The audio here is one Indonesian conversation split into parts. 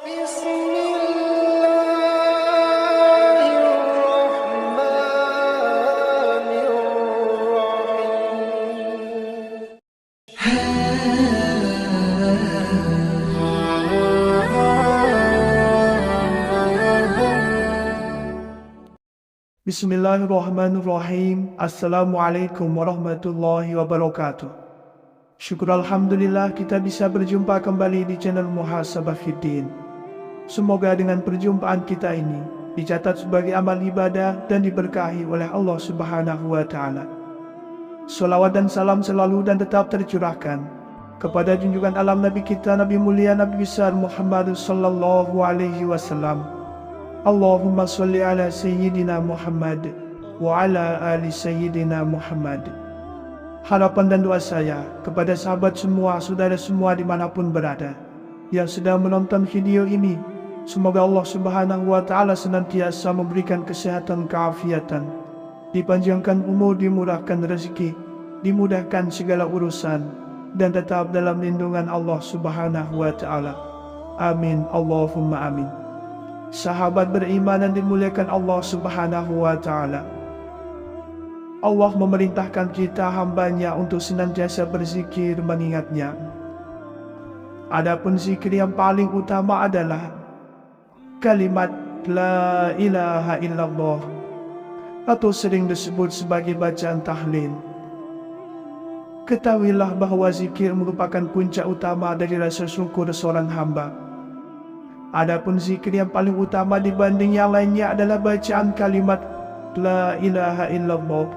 Bismillahirrahmanirrahim. Bismillahirrahmanirrahim. Assalamualaikum warahmatullahi wabarakatuh. Syukur Alhamdulillah kita bisa berjumpa kembali di channel Muhasabah Fiddin. Semoga dengan perjumpaan kita ini dicatat sebagai amal ibadah dan diberkahi oleh Allah Subhanahu wa Ta'ala. Salawat dan salam selalu dan tetap tercurahkan kepada junjungan alam Nabi kita, Nabi mulia, Nabi besar Muhammad sallallahu alaihi wasallam. Allahumma salli ala Sayyidina Muhammad wa ala ali Sayyidina Muhammad. Harapan dan doa saya kepada sahabat semua, saudara semua dimanapun berada yang sedang menonton video ini, semoga Allah Subhanahu wa Ta'ala senantiasa memberikan kesehatan, keafiatan, dipanjangkan umur, dimurahkan rezeki, dimudahkan segala urusan, dan tetap dalam lindungan Allah Subhanahu wa Ta'ala. Amin, Allahumma amin. Sahabat beriman yang dimuliakan Allah Subhanahu wa Ta'ala, Allah memerintahkan kita hambanya untuk senantiasa berzikir mengingatnya. Adapun zikir yang paling utama adalah kalimat La ilaha illallah, atau sering disebut sebagai bacaan tahlil. Ketahuilah bahwa zikir merupakan puncak utama dari rasa syukur seorang hamba. Adapun zikir yang paling utama dibanding yang lainnya adalah bacaan kalimat La ilaha illallah,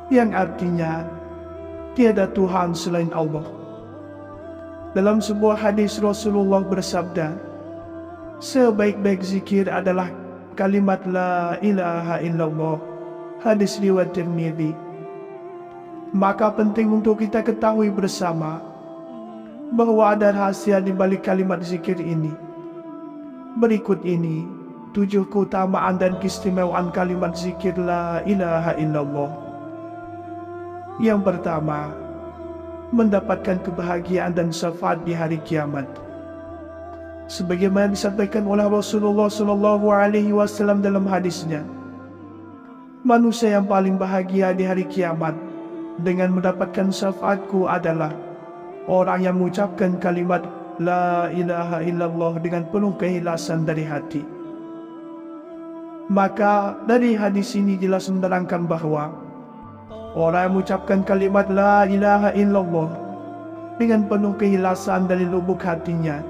yang artinya tiada Tuhan selain Allah. Dalam sebuah hadis Rasulullah bersabda, sebaik-baik zikir adalah kalimat La ilaha illallah. Hadis riwayat Tirmidzi. Maka penting untuk kita ketahui bersama bahwa ada rahasia di balik kalimat zikir ini. Berikut ini 7 keutamaan dan keistimewaan kalimat zikir La ilaha illallah. Yang pertama, mendapatkan kebahagiaan dan syafaat di hari kiamat. Sebagaimana disampaikan oleh Rasulullah sallallahu alaihi wasallam dalam hadisnya, manusia yang paling bahagia di hari kiamat dengan mendapatkan syafaatku adalah orang yang mengucapkan kalimat La ilaha illallah dengan penuh keikhlasan dari hati. Maka dari hadis ini jelas menerangkan bahwa orang yang mengucapkan kalimat La ilaha illallah dengan penuh keikhlasan dari lubuk hatinya,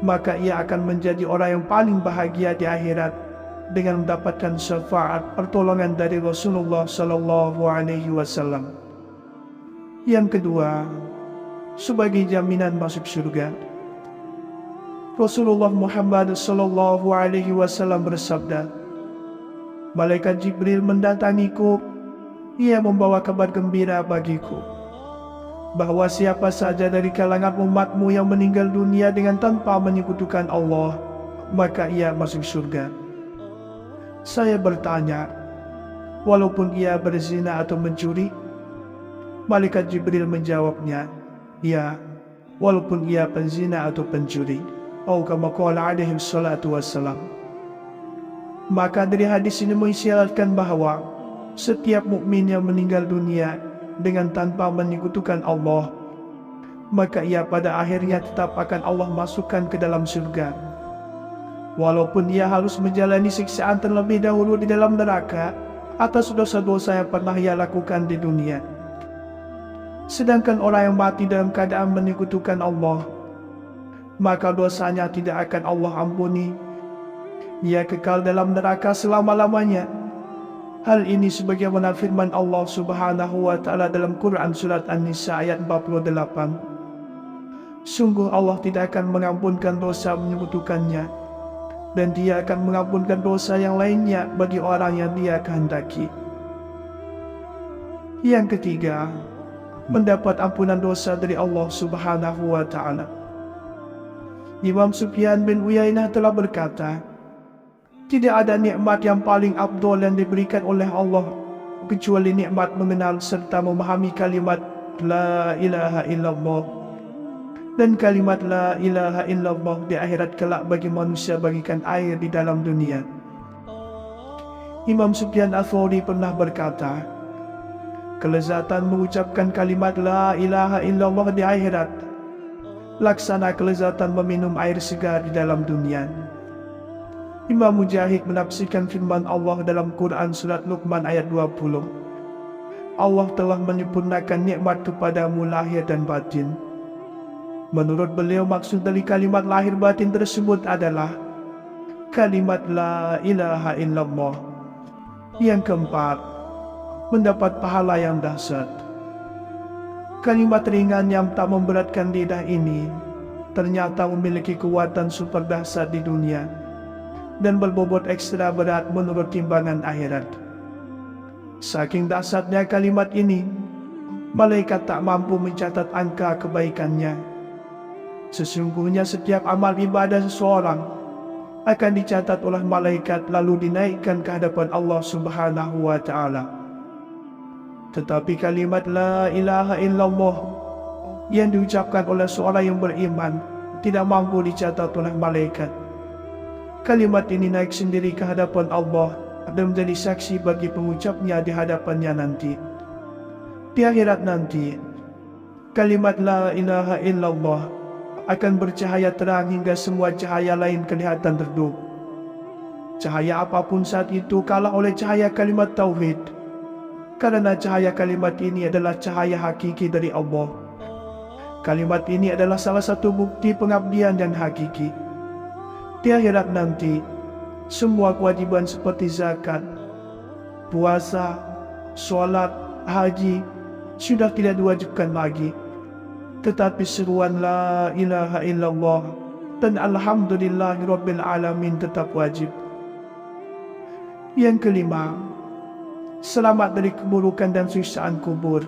maka ia akan menjadi orang yang paling bahagia di akhirat dengan mendapatkan syafaat pertolongan dari Rasulullah sallallahu alaihi wasallam. Yang kedua, sebagai jaminan masuk surga. Rasulullah Muhammad sallallahu alaihi wasallam bersabda, malaikat Jibril mendatangiku, ia membawa kabar gembira bagiku bahwa siapa saja dari kalangan umatmu yang meninggal dunia dengan tanpa menyekutukan Allah, maka ia masuk surga. Saya bertanya, walaupun ia berzina atau mencuri? Malaikat Jibril menjawabnya, ya, walaupun ia penzina atau pencuri. Atau kama qala alaihi salatu wassalam. Maka dari hadis ini mengisyaratkan bahwa setiap mukmin yang meninggal dunia dengan tanpa menyekutukan Allah, maka ia pada akhirnya tetap akan Allah masukkan ke dalam surga. Walaupun ia harus menjalani siksaan terlebih dahulu di dalam neraka atas dosa-dosa yang pernah ia lakukan di dunia. Sedangkan orang yang mati dalam keadaan menyekutukan Allah, maka dosanya tidak akan Allah ampuni. Ia kekal dalam neraka selama-lamanya. Hal ini sebagaimana firman Allah Subhanahu wa Ta'ala dalam Quran surat An-Nisa ayat 48. Sungguh Allah tidak akan mengampunkan dosa menyekutukannya, dan Dia akan mengampunkan dosa yang lainnya bagi orang yang Dia kehendaki. Yang ketiga, mendapat ampunan dosa dari Allah Subhanahu wa Ta'ala. Imam Sufyan bin Uyainah telah berkata, tidak ada nikmat yang paling afdol yang diberikan oleh Allah kecuali nikmat mengenal serta memahami kalimat La ilaha illallah. Dan kalimat la ilaha illallah di akhirat kelak bagi manusia bagikan air di dalam dunia. Imam Sufyan Ats-Tsauri pernah berkata, kelezatan mengucapkan kalimat la ilaha illallah di akhirat laksana kelezatan meminum air segar di dalam dunia. Imam Mujahid menafsirkan firman Allah dalam Quran surat Luqman ayat 20. Allah telah menyempurnakan nikmat kepadamu lahir dan batin. Menurut beliau maksud dari kalimat lahir batin tersebut adalah kalimat la ilaha illallah. Yang keempat, mendapat pahala yang dahsyat. Kalimat ringan yang tak memberatkan lidah ini ternyata memiliki kekuatan super dahsyat di dunia dan berbobot ekstra berat menurut timbangan akhirat. Saking dahsyatnya kalimat ini, malaikat tak mampu mencatat angka kebaikannya. Sesungguhnya setiap amal ibadah seseorang akan dicatat oleh malaikat lalu dinaikkan ke hadapan Allah Subhanahu wa Ta'ala. Tetapi kalimat la ilaha illallah yang diucapkan oleh seorang yang beriman tidak mampu dicatat oleh malaikat. Kalimat ini naik sendiri ke hadapan Allah dan menjadi saksi bagi pengucapnya di hadapannya nanti. Di akhirat nanti, kalimat la ilaha illallah akan bercahaya terang hingga semua cahaya lain kelihatan redup. Cahaya apapun saat itu kalah oleh cahaya kalimat tauhid, karena cahaya kalimat ini adalah cahaya hakiki dari Allah. Kalimat ini adalah salah satu bukti pengabdian dan hakiki. Di akhirat nanti, semua kewajiban seperti zakat, puasa, sholat, haji sudah tidak diwajibkan lagi. Tetapi seruan la ilaha illallah dan alhamdulillahirabbil alamin tetap wajib. Yang kelima, selamat dari keburukan dan siksaan kubur.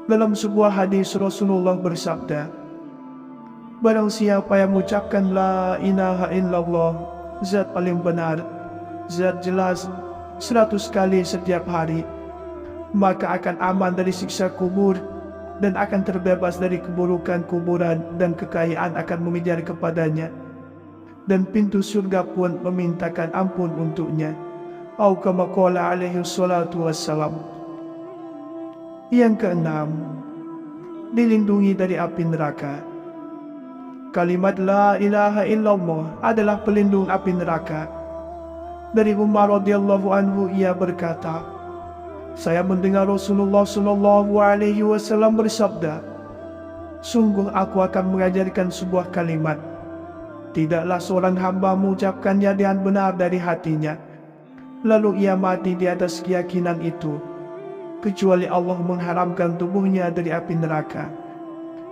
Dalam sebuah hadis Rasulullah bersabda, barang siapa yang mengucapkan la ilaha illallah, zat paling benar, zat jelas 100 kali setiap hari, maka akan aman dari siksa kubur dan akan terbebas dari keburukan kuburan, dan kekayaan akan mengejar kepadanya, dan pintu surga pun memintakan ampun untuknya. Atau kama qala alaihi salatu wassalam. Yang keenam, dilindungi dari api neraka. Kalimat la ilaha illallah adalah pelindung api neraka. Dari Umar radhiyallahu anhu ia berkata, saya mendengar Rasulullah sallallahu alaihi wasallam bersabda, sungguh aku akan mengajarkan sebuah kalimat. Tidaklah seorang hamba mengucapkannya dengan benar dari hatinya, lalu ia mati di atas keyakinan itu, kecuali Allah mengharamkan tubuhnya dari api neraka,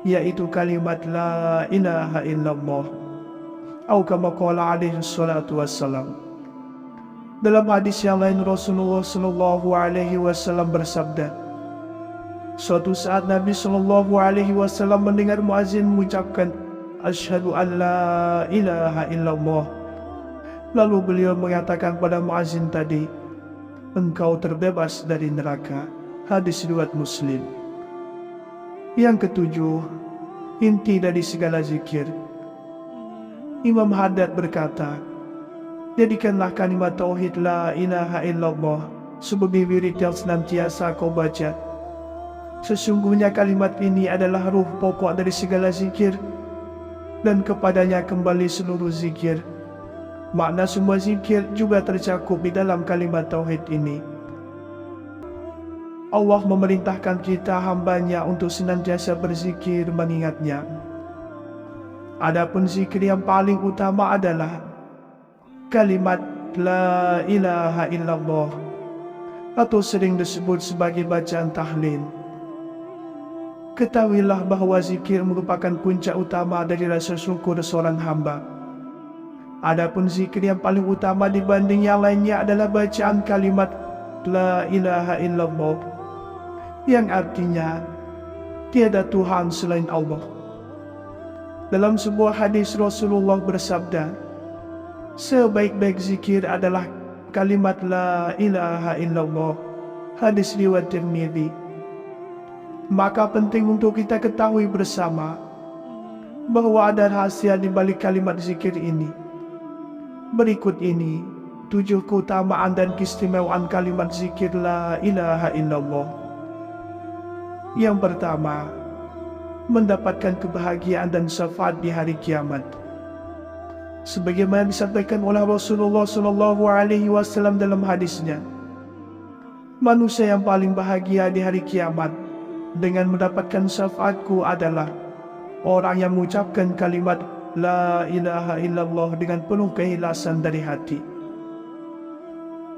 yaitu kalimat la ilaha illallah. Atau kama qala alaihi salatu wassalam. Dalam hadis yang lain Rasulullah sallallahu alaihi wasallam bersabda, suatu saat Nabi sallallahu alaihi wasallam mendengar muazin mengucapkan asyhadu an la ilaha illallah. Lalu beliau mengatakan pada muazin tadi, engkau terbebas dari neraka. Hadis riwayat Muslim. Yang ketujuh, inti dari segala zikir. Imam Haddad berkata, jadikanlah kalimat tauhid la ilaha illallah sebagai wirid yang senantiasa kau baca. Sesungguhnya kalimat ini adalah ruh pokok dari segala zikir, dan kepadanya kembali seluruh zikir. Makna semua zikir juga tercakup di dalam kalimat tauhid ini. Allah memerintahkan kita hambanya untuk senantiasa berzikir mengingatnya. Adapun zikir yang paling utama adalah kalimat la ilaha illallah, atau sering disebut sebagai bacaan tahlil. Ketahuilah bahwa zikir merupakan puncak utama dari rasa syukur seorang hamba. Adapun zikir yang paling utama dibanding yang lainnya adalah bacaan kalimat la ilaha illallah, yang artinya tiada Tuhan selain Allah. Dalam sebuah hadis Rasulullah bersabda, sebaik-baik zikir adalah kalimat la ilaha illallah. Hadis riwayat Tirmidzi. Maka penting untuk kita ketahui bersama bahwa ada rahasia di balik kalimat zikir ini. Berikut ini 7 keutamaan dan keistimewaan kalimat zikir la ilaha illallah. Yang pertama, mendapatkan kebahagiaan dan syafaat di hari kiamat. Sebagaimana disampaikan oleh Rasulullah SAW dalam hadisnya, manusia yang paling bahagia di hari kiamat dengan mendapatkan syafaatku adalah orang yang mengucapkan kalimat la ilaha illallah dengan penuh keikhlasan dari hati.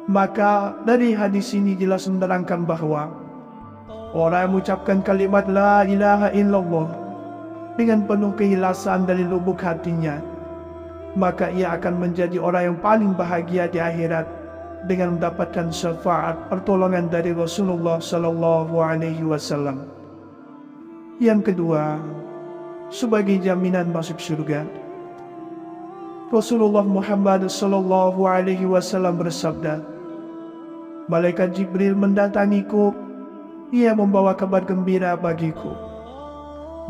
Maka dari hadis ini jelas menerangkan bahwa orang yang mengucapkan kalimat la ilaha illallah dengan penuh keikhlasan dari lubuk hatinya, maka ia akan menjadi orang yang paling bahagia di akhirat dengan mendapatkan syafaat pertolongan dari Rasulullah SAW. Yang kedua, sebagai jaminan masuk surga. Rasulullah Muhammad SAW bersabda, malaikat Jibril mendatangiku, ia membawa kabar gembira bagiku,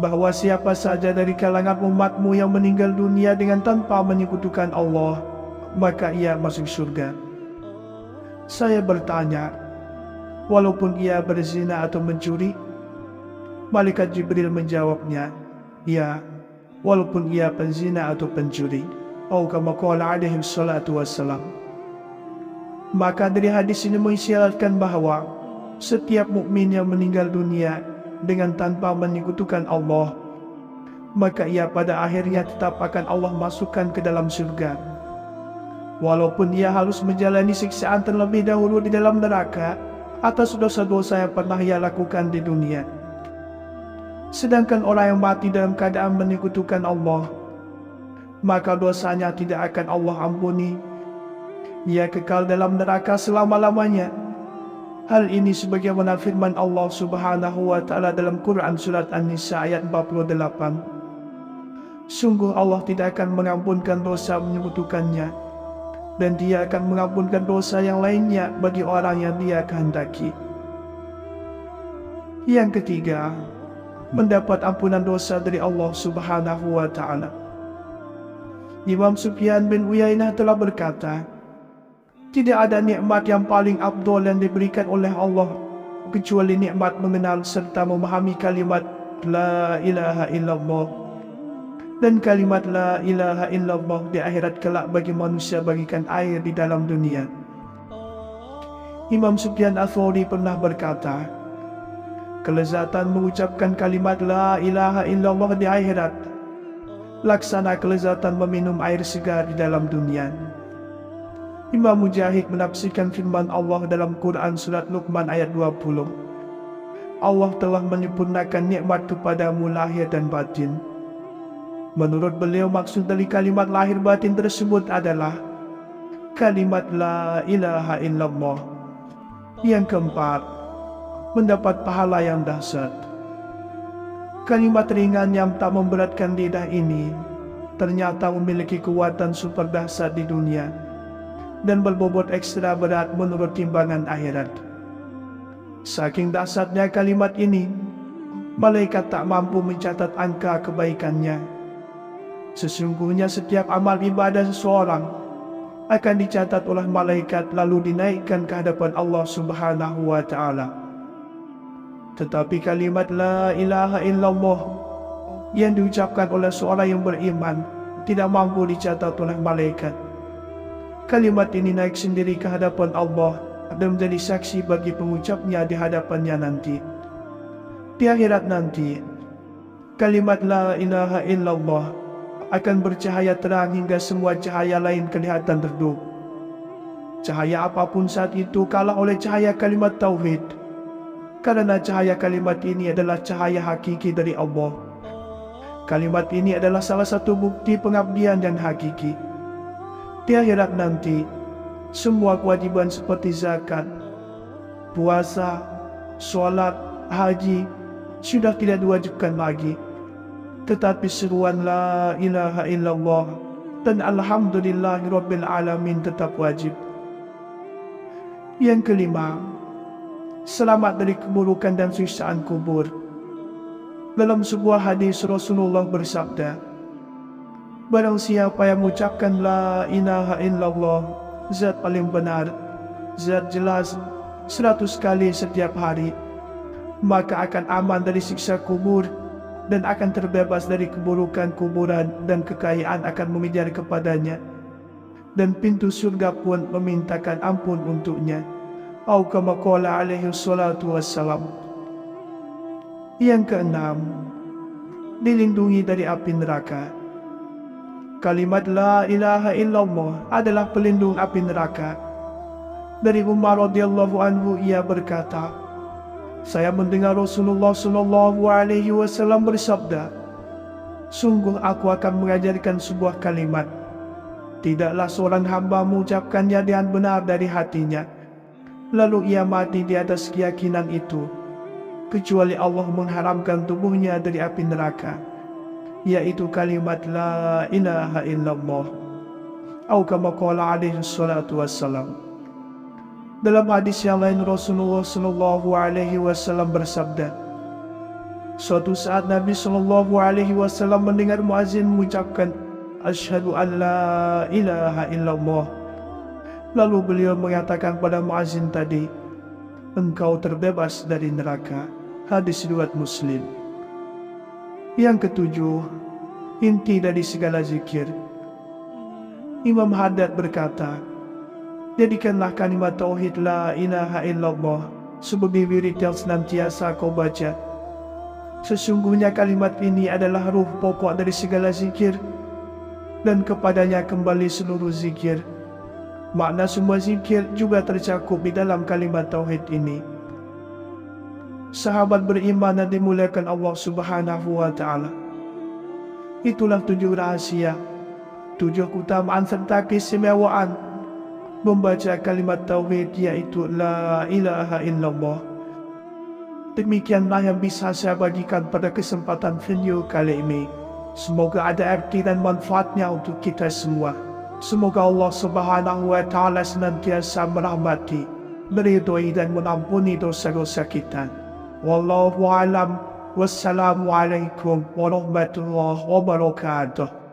bahwa siapa saja dari kalangan umatmu yang meninggal dunia dengan tanpa menyekutukan Allah, maka ia masuk surga. Saya bertanya, walaupun ia berzina atau mencuri? Malaikat Jibril menjawabnya, ya, walaupun ia penzina atau pencuri. Atau kama qala alaihi salatu wassalam. Maka dari hadis ini mengisyaratkan bahwa setiap mukmin yang meninggal dunia dengan tanpa menyekutukan Allah, maka ia pada akhirnya tetap akan Allah masukkan ke dalam surga. Walaupun ia harus menjalani siksaan terlebih dahulu di dalam neraka atas dosa-dosa yang pernah ia lakukan di dunia. Sedangkan orang yang mati dalam keadaan menyekutukan Allah, maka dosanya tidak akan Allah ampuni. Ia kekal dalam neraka selama-lamanya. Hal ini sebagaimana firman Allah Subhanahu wa Ta'ala dalam Quran surat An-Nisa ayat 48. Sungguh Allah tidak akan mengampunkan dosa menyekutukannya, dan Dia akan mengampunkan dosa yang lainnya bagi orang yang Dia kehendaki. Yang ketiga, mendapat ampunan dosa dari Allah Subhanahu wa Ta'ala. Imam Sufyan bin Uyainah telah berkata, tidak ada nikmat yang paling afdol yang diberikan oleh Allah kecuali nikmat mengenal serta memahami kalimat la ilaha illallah. Dan kalimat la ilaha illallah di akhirat kelak bagi manusia bagikan air di dalam dunia. Imam Sufyan Ats-Tsauri pernah berkata, kelezatan mengucapkan kalimat la ilaha illallah di akhirat laksana kelezatan meminum air segar di dalam dunia. Imam Mujahid menafsirkan firman Allah dalam Quran surat Luqman ayat 20. Allah telah menyempurnakan nikmat kepadamu lahir dan batin. Menurut beliau maksud dari kalimat lahir batin tersebut adalah kalimat la ilaha illallah. Yang keempat, mendapat pahala yang dahsyat. Kalimat ringan yang tak memberatkan lidah ini ternyata memiliki kekuatan super dahsyat di dunia dan berbobot ekstra berat menurut timbangan akhirat. Saking dahsyatnya kalimat ini, malaikat tak mampu mencatat angka kebaikannya. Sesungguhnya setiap amal ibadah seseorang akan dicatat oleh malaikat lalu dinaikkan ke hadapan Allah Subhanahu wa Ta'ala. Tetapi kalimat la ilaha illallah yang diucapkan oleh seorang yang beriman tidak mampu dicatat oleh malaikat. Kalimat ini naik sendiri ke hadapan Allah dan menjadi saksi bagi pengucapnya di hadapannya nanti. Di akhirat nanti, kalimat la ilaha illallah akan bercahaya terang hingga semua cahaya lain kelihatan redup. Cahaya apapun saat itu kalah oleh cahaya kalimat tauhid, karena cahaya kalimat ini adalah cahaya hakiki dari Allah. Kalimat ini adalah salah satu bukti pengabdian yang hakiki. Di akhirat nanti, semua kewajiban seperti zakat, puasa, sholat, haji sudah tidak diwajibkan lagi. Tetapi seruan la ilaha illallah dan alhamdulillahirabbil alamin tetap wajib. Yang kelima, selamat dari keburukan dan siksaan kubur. Dalam sebuah hadis Rasulullah bersabda, barang siapa yang mengucapkan la ilaha illallah, zat paling benar, zat jelas 100 kali setiap hari, maka akan aman dari siksa kubur dan akan terbebas dari keburukan kuburan, dan kekayaan akan mengejar kepadanya, dan pintu surga pun memintakan ampun untuknya. Atau kama qala alaihi salatu wassalam. Yang keenam, dilindungi dari api neraka. Kalimat la ilaha illallah adalah pelindung api neraka. Dari Umar radhiyallahu anhu, ia berkata, saya mendengar Rasulullah sallallahu alaihi wasallam bersabda, sungguh aku akan mengajarkan sebuah kalimat, tidaklah seorang hamba mengucapkannya dengan benar dari hatinya, lalu ia mati di atas keyakinan itu, kecuali Allah mengharamkan tubuhnya dari api neraka, yaitu kalimat la ilaha illallah. Atau kama qala alaihi salatu wassalam. Dalam hadis yang lain, Rasulullah sallallahu alaihi wasallam bersabda, suatu saat Nabi sallallahu alaihi wasallam mendengar muazin mengucapkan asyhadu an la ilaha illallah. Lalu beliau mengatakan pada muazin tadi, engkau terbebas dari neraka. Hadis riwayat Muslim. Yang ketujuh, inti dari segala zikir. Imam Haddad berkata, jadikanlah kalimat tauhid la ilaha illallah sebagai wirid yang senantiasa kau baca. Sesungguhnya kalimat ini adalah ruh pokok dari segala zikir, dan kepadanya kembali seluruh zikir. Makna semua zikir juga tercakup di dalam kalimat tauhid ini. Sahabat beriman dan dimuliakan Allah Subhanahu wa ta'ala, itulah 7 rahasia, 7 keutamaan serta keistimewaan membaca kalimat tauhid, yaitu la ilaha illallah. Demikianlah yang bisa saya bagikan pada kesempatan video kali ini. Semoga ada arti dan manfaatnya untuk kita semua. Semoga Allah Subhanahu wa ta'ala senantiasa merahmati, meridhoi dan mengampuni dosa-dosa kita. Wallahu a'lam. Wassalamualaikum warahmatullahi wabarakatuh.